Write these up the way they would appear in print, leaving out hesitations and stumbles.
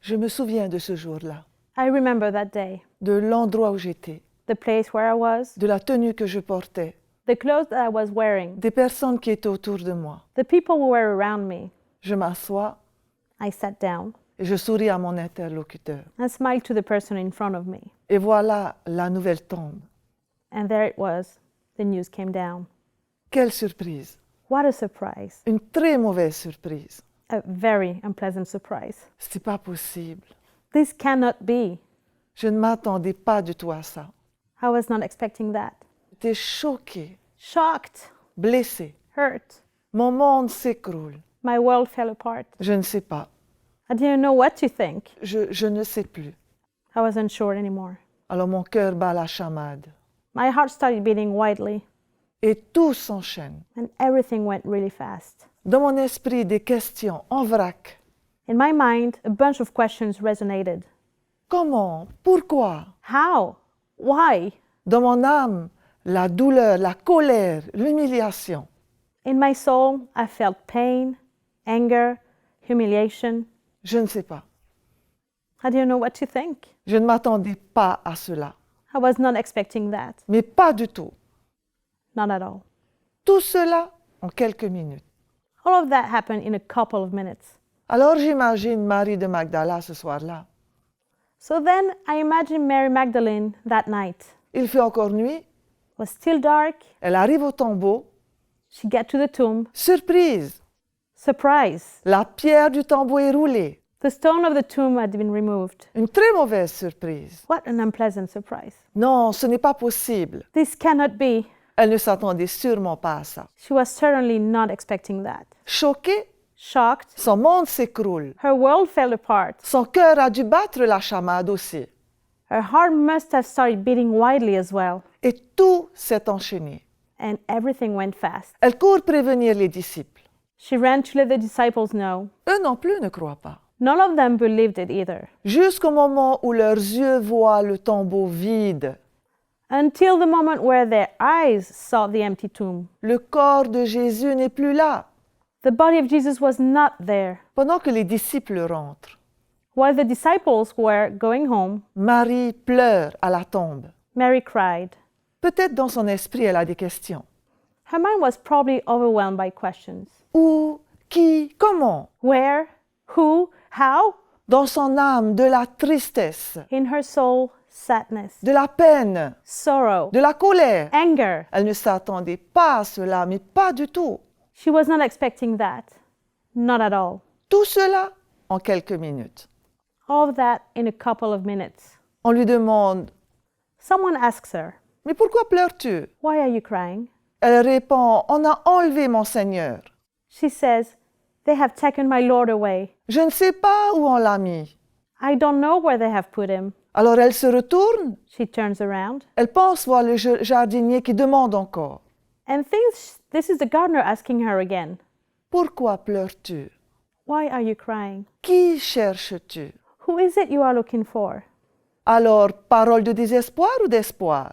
Je me souviens de ce jour-là, I remember that day, de l'endroit où j'étais, the place where I was, de la tenue que je portais, the clothes that I was wearing, des personnes qui étaient autour de moi. the people who were around me. Je m'assois I sat down et je souris à mon interlocuteur. and smiled to the person in front of me. Et voilà la nouvelle tombe. And there it was. The news came down. Quelle surprise! What a surprise. Une très mauvaise surprise. A very unpleasant surprise. C'est pas possible. This cannot be. Je ne m'attendais pas du tout à ça. I was not expecting that. J'étais choquée, Shocked, blessée. hurt. Mon monde s'écroule. My world fell apart. Je ne sais pas. I didn't know what to think. Je ne sais plus. I wasn't sure anymore. Alors mon cœur bat la chamade. My heart started beating wildly, Et tout s'enchaîne. and everything went really fast. Dans mon esprit, des questions en vrac. In my mind, a bunch of questions resonated. Comment? Pourquoi? How? Why? Dans mon âme, la douleur, la colère, l'humiliation. In my soul, I felt pain, anger, humiliation. Je ne sais pas. I didn't know what to think. Je ne m'attendais pas à cela. I was not expecting that. Mais pas du tout. Not at all. Tout cela en quelques minutes. All of that happened in a couple of minutes. Alors j'imagine Marie de Magdala ce soir-là. So then I imagined Mary Magdalene that night. Il fait encore nuit. It was still dark. Elle arrive au tombeau. She got to the tomb. Surprise! Surprise! La pierre du tombeau est roulée. The stone of the tomb had been removed. Une très mauvaise surprise. What an unpleasant surprise. Non, ce n'est pas possible. This cannot be. Elle ne s'attendait sûrement pas à ça. She was certainly not expecting that. Choquée, Shocked, son monde s'écroule. her world fell apart. Son cœur a dû battre la chamade aussi. Her heart must have started beating wildly as well. Et tout s'est enchaîné. And everything went fast. Elle court prévenir les disciples. She ran to let the disciples know. Eux non plus ne croient pas. None of them believed it either. Jusqu'au moment où leurs yeux voient le tombeau vide. Until the moment where their eyes saw the empty tomb. Le corps de Jésus n'est plus là. The body of Jesus was not there. Pendant que les disciples rentrent, While the disciples were going home, Marie pleure à la tombe. Mary cried. Peut-être dans son esprit, elle a des questions. Her mind was probably overwhelmed by questions. Où? Qui? Comment? Where? Who? How? Dans son âme, de la tristesse, In her soul, sadness, de la peine, sorrow, de la colère. anger. Elle ne s'attendait pas à cela, mais pas du tout. She was not expecting that. Not at all. Tout cela en quelques minutes. All of that in a couple of minutes. On lui demande « Someone asks her, Mais pourquoi pleures-tu » "Why are you crying?" Elle répond « On a enlevé mon Seigneur. She says, "They have taken my Lord away. Je ne sais pas où on l'a mis. I don't know where they have put him." » Alors elle se retourne. She turns around Elle pense voir le jardinier qui demande encore and thinks this is the gardener asking her again. « Pourquoi pleures-tu? "Why are you crying? Qui cherches-tu » Who is it you are looking for?" Alors, parole de désespoir ou d'espoir?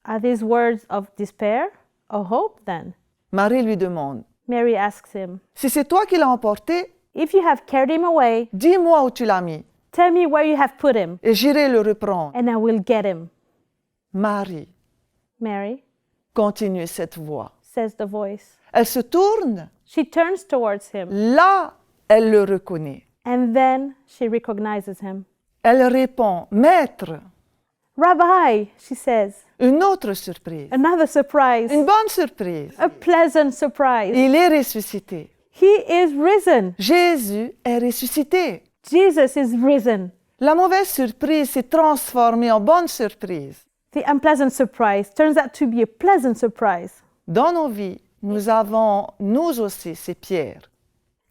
Are these words of despair or hope then? Marie lui demande Mary asks him, « Si c'est toi qui l'as emporté, "If you have carried him away, dis-moi où tu l'as mis tell me where you have put him, et j'irai le reprendre. and I will get him." » Marie, Mary, continue cette voix. says the voice. Elle se tourne. She turns towards him, Là, elle le reconnaît. and then she recognizes him. Elle répond « Maître !» "Rabbi," she says. Une autre surprise. Another surprise. Une bonne surprise. A pleasant surprise. Il est ressuscité. He is risen. Jésus est ressuscité. Jesus is risen. La mauvaise surprise s'est transformée en bonne surprise. The unpleasant surprise turns out to be a pleasant surprise. Dans nos vies, nous avons, nous aussi, ces pierres.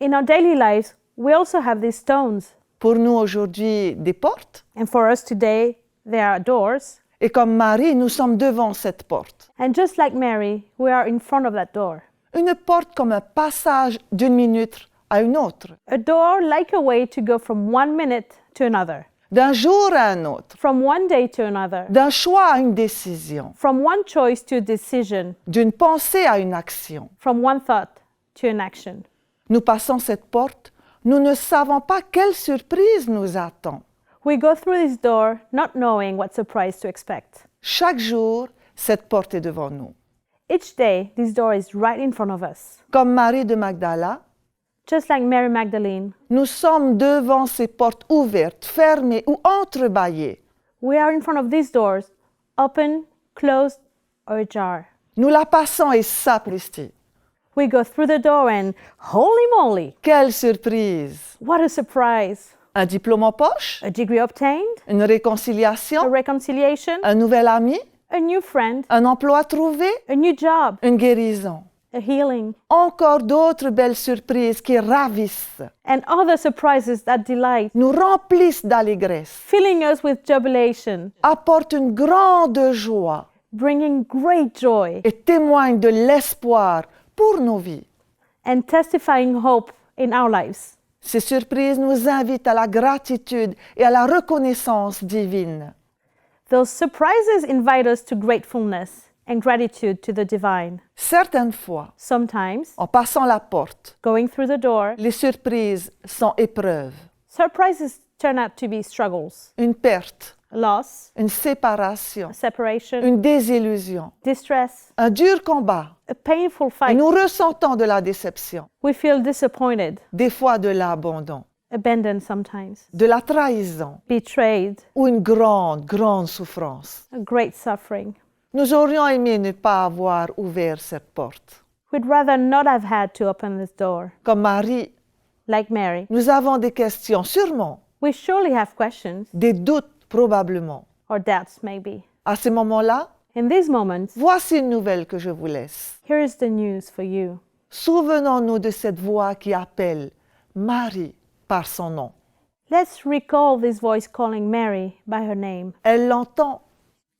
In our daily lives, we also have these stones. Pour nous aujourd'hui, des portes. And for us today, they are doors. Et comme Marie, nous sommes devant cette porte. And just like Mary, we are in front of that door. Une porte comme un passage d'une minute à une autre. A door like a way to go from 1 minute to another, D'un jour à un autre. from one day to another, D'un choix à une décision. from one choice to a decision, D'une pensée à une action. from one thought to an action. Nous passons cette porte Nous ne savons pas quelle surprise nous attend. We go through this door not knowing what surprise to expect. Chaque jour, cette porte est devant nous. Each day, this door is right in front of us. Comme Marie de Magdala, Just like Mary-Magdalene, nous sommes devant ces portes ouvertes, fermées ou entrebâillées. we are in front of these doors, open, closed, or ajar. Nous la passons et sapristi. We go through the door and, holy moly, Quelle surprise! what a surprise! Un diplôme en poche? A degree obtained, Une a réconciliation? reconciliation, Un nouvel ami? a new friend, Un emploi trouvé? a new job, Une guérison? a healing, Encore d'autres belles surprises qui ravissent, and other surprises that delight, nous remplissent d'allégresse, filling us with jubilation, apportent une grande joie bringing great joy, et témoignent de l'espoir pour nos vies. and testifying hope in our lives. Ces surprises nous invitent à la gratitude et à la reconnaissance divine. Those surprises invite us to gratefulness and gratitude to the divine. Certaines fois, Sometimes, en passant la porte, going through the door, les surprises sont épreuves, surprises turn out to be struggles, une perte, loss, une séparation, separation, une désillusion, distress, un dur combat. a painful Et fight. nous ressentons de la déception, We feel disappointed, des fois de l'abandon, abandoned sometimes, de la trahison betrayed, ou une grande, grande souffrance. a great suffering. Nous aurions aimé ne pas avoir ouvert cette porte. We'd rather not have had to open this door. Comme Marie, Like Mary, nous avons des questions, sûrement, we surely have questions des doutes, probablement. or doubts, maybe. À ce moment-là, In these moments, voici une nouvelle que je vous laisse. here is the news for you. Souvenons-nous de cette voix qui appelle Marie par son nom. Let's recall this voice calling Mary by her name. Elle l'entend,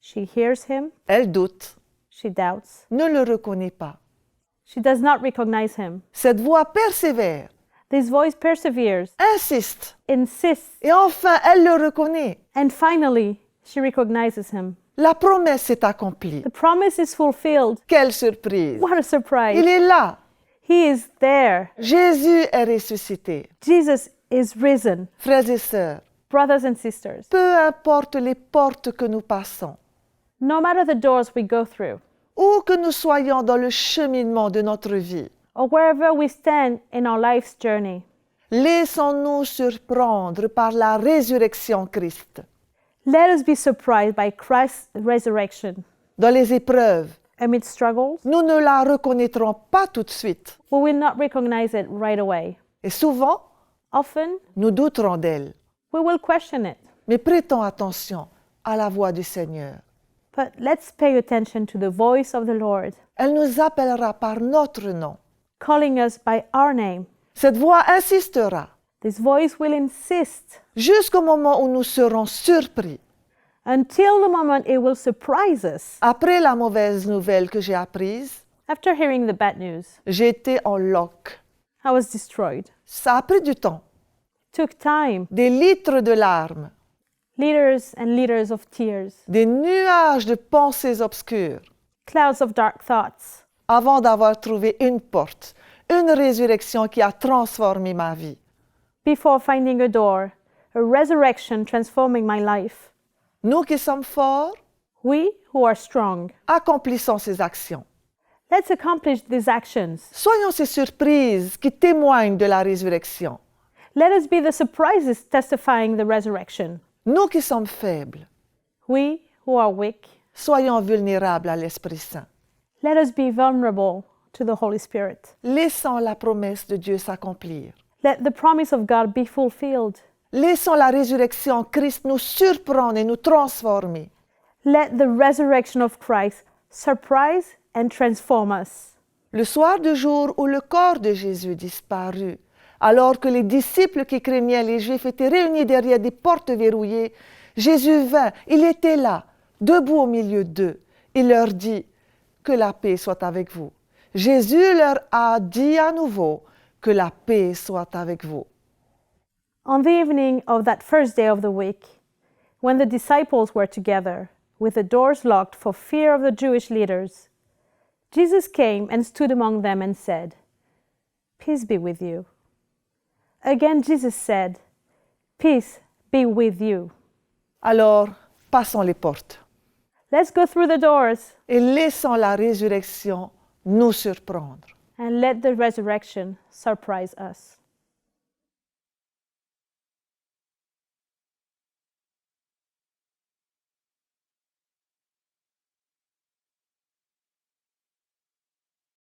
She hears him, elle doute, she doubts, ne le reconnaît pas. she does not recognize him. Cette voix persévère, This voice perseveres, insiste, insists, et enfin elle le reconnaît. and finally, she recognizes him. La promesse est accomplie. The promise is fulfilled. Quelle surprise! What a surprise! Il est là. He is there. Jésus est ressuscité. Jesus is risen. Frères et sœurs, Brothers and sisters, peu importe les portes que nous passons, no matter the doors we go through, où que nous soyons dans le cheminement de notre vie, or wherever we stand in our life's journey, laissons-nous surprendre par la résurrection Christ. let us be surprised by Christ's resurrection. Dans les épreuves, Amid struggles, nous ne la reconnaîtrons pas tout de suite. we will not recognize it right away. Et souvent, Often, nous douterons d'elle. we will question it. Mais prêtons attention à la voix du Seigneur. But let's pay attention to the voice of the Lord, Elle nous appellera par notre nom. calling us by our name. Cette voix insistera This voice will insist jusqu'au moment où nous serons surpris. until the moment it will surprise us. Après la mauvaise nouvelle que j'ai apprise, After hearing the bad news, j'ai été en loc. I was destroyed. Ça a pris du temps, It took time, des litres de larmes, liters and liters of tears, des nuages de pensées obscures, clouds of dark thoughts, avant d'avoir trouvé une porte, une résurrection qui a transformé ma vie. before finding a door, a resurrection transforming my life. Nous qui sommes forts, We who are strong, accomplissons ces actions. let's accomplish these actions. Soyons ces surprises qui témoignent de la résurrection. Let us be the surprises testifying the resurrection. Nous qui sommes faibles, We who are weak, soyons vulnérables à l'Esprit Saint. let us be vulnerable to the Holy Spirit. Laissons la promesse de Dieu s'accomplir. Let the promise of God be fulfilled. Laissons la résurrection en Christ nous surprendre et nous transformer. Let the resurrection of Christ surprise and transform us. Le soir du jour où le corps de Jésus disparut, alors que les disciples qui craignaient les Juifs étaient réunis derrière des portes verrouillées, Jésus vint, il était là, debout au milieu d'eux. Il leur dit « Que la paix soit avec vous ». Jésus leur a dit à nouveau « Que la paix soit avec vous ». On the evening of that first day of the week, when the disciples were together, with the doors locked for fear of the Jewish leaders, Jesus came and stood among them and said, "Peace be with you." Again, Jesus said, "Peace be with you." Alors, passons les portes Let's go through the doors et laissons la résurrection nous surprendre. and let the resurrection surprise us.